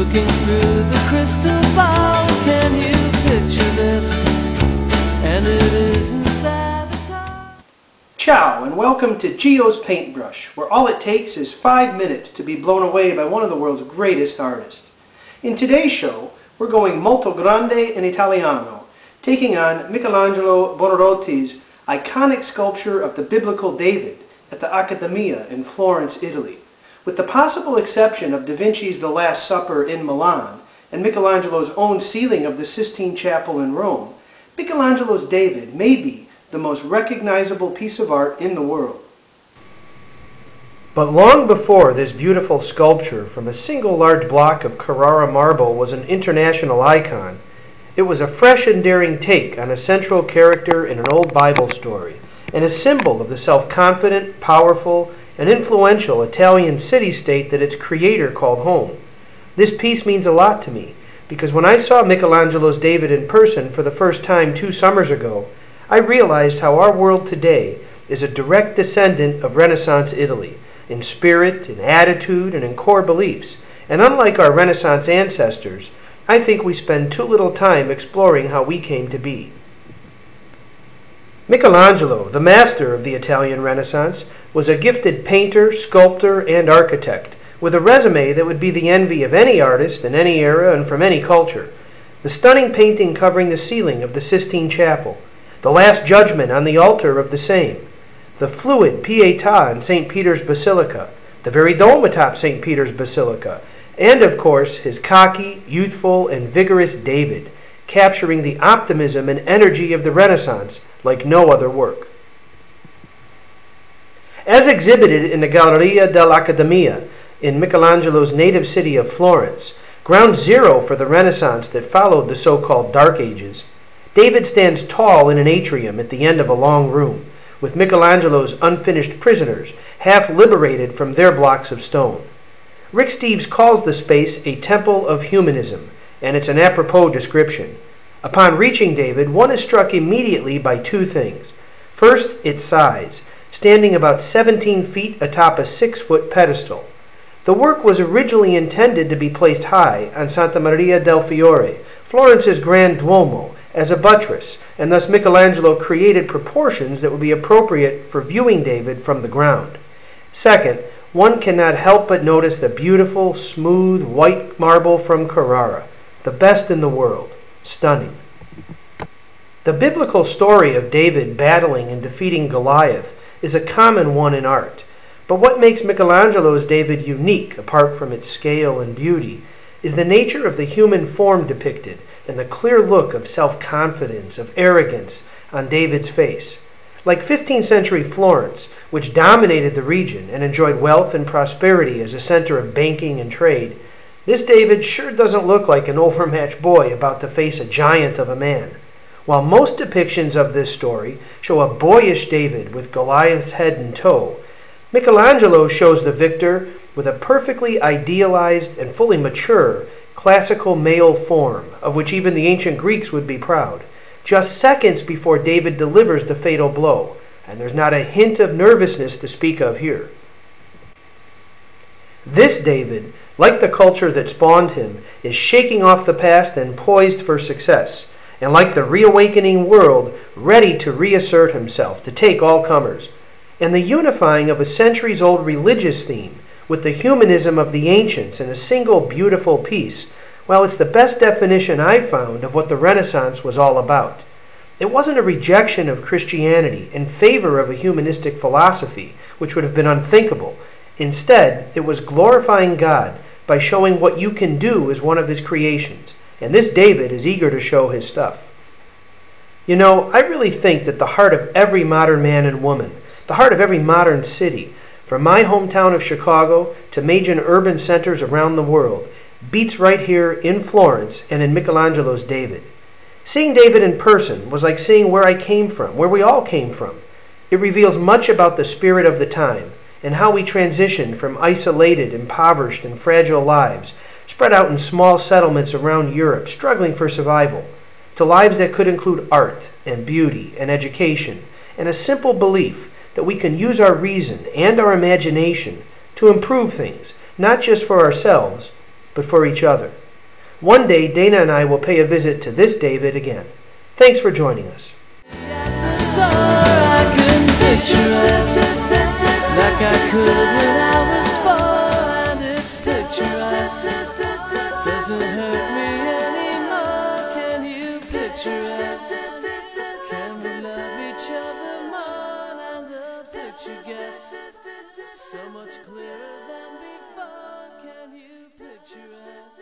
Looking through the crystal ball, can you picture this? And it isn't sabotage. Ciao and welcome to Gio's Paintbrush, where all it takes is 5 minutes to be blown away by one of the world's greatest artists. In today's show, we're going molto grande in Italiano, taking on Michelangelo Buonarroti's iconic sculpture of the biblical David at the Accademia in Florence, Italy. With the possible exception of Da Vinci's The Last Supper in Milan and Michelangelo's own ceiling of the Sistine Chapel in Rome, Michelangelo's David may be the most recognizable piece of art in the world. But long before this beautiful sculpture from a single large block of Carrara marble was an international icon, it was a fresh and daring take on a central character in an old Bible story, and a symbol of the self-confident, powerful, and influential Italian city-state that its creator called home. This piece means a lot to me, because when I saw Michelangelo's David in person for the first time 2 summers ago, I realized how our world today is a direct descendant of Renaissance Italy, in spirit, in attitude, and in core beliefs. And unlike our Renaissance ancestors, I think we spend too little time exploring how we came to be. Michelangelo, the master of the Italian Renaissance, was a gifted painter, sculptor, and architect, with a resume that would be the envy of any artist in any era and from any culture. The stunning painting covering the ceiling of the Sistine Chapel, the Last Judgment on the altar of the same, the fluid Pietà in St. Peter's Basilica, the very dome atop St. Peter's Basilica, and of course his cocky, youthful, and vigorous David, capturing the optimism and energy of the Renaissance like no other work. As exhibited in the Galleria dell'Accademia in Michelangelo's native city of Florence, ground zero for the Renaissance that followed the so-called Dark Ages, David stands tall in an atrium at the end of a long room, with Michelangelo's unfinished prisoners half liberated from their blocks of stone. Rick Steves calls the space a temple of humanism, and it's an apropos description. Upon reaching David, one is struck immediately by 2 things. First, its size, standing about 17 feet atop a 6-foot pedestal. The work was originally intended to be placed high on Santa Maria del Fiore, Florence's Grand Duomo, as a buttress, and thus Michelangelo created proportions that would be appropriate for viewing David from the ground. Second, one cannot help but notice the beautiful, smooth, white marble from Carrara, the best in the world. Stunning. The biblical story of David battling and defeating Goliath is a common one in art, but what makes Michelangelo's David unique, apart from its scale and beauty, is the nature of the human form depicted and the clear look of self-confidence, of arrogance on David's face. Like 15th century Florence, which dominated the region and enjoyed wealth and prosperity as a center of banking and trade, this David sure doesn't look like an overmatched boy about to face a giant of a man. While most depictions of this story show a boyish David with Goliath's head in tow, Michelangelo shows the victor with a perfectly idealized and fully mature classical male form, of which even the ancient Greeks would be proud, just seconds before David delivers the fatal blow, and there's not a hint of nervousness to speak of here. This David, like the culture that spawned him, is shaking off the past and poised for success, and like the reawakening world, ready to reassert himself, to take all comers. And the unifying of a centuries-old religious theme with the humanism of the ancients in a single beautiful piece, well, it's the best definition I've found of what the Renaissance was all about. It wasn't a rejection of Christianity in favor of a humanistic philosophy, which would have been unthinkable. Instead, it was glorifying God by showing what you can do as one of his creations. And this David is eager to show his stuff. You know, I really think that the heart of every modern man and woman, the heart of every modern city, from my hometown of Chicago to major urban centers around the world, beats right here in Florence and in Michelangelo's David. Seeing David in person was like seeing where I came from, where we all came from. It reveals much about the spirit of the time and how we transitioned from isolated, impoverished, and fragile lives, spread out in small settlements around Europe, struggling for survival, to lives that could include art and beauty and education, and a simple belief that we can use our reason and our imagination to improve things, not just for ourselves, but for each other. One day, Dana and I will pay a visit to this David again. Thanks for joining us. I couldn't picture it like I could when I was 4, and it's picturesque. Doesn't hurt me anymore. Can you picture it? Can we love each other more? And the picture gets so much clearer than before. Can you picture it?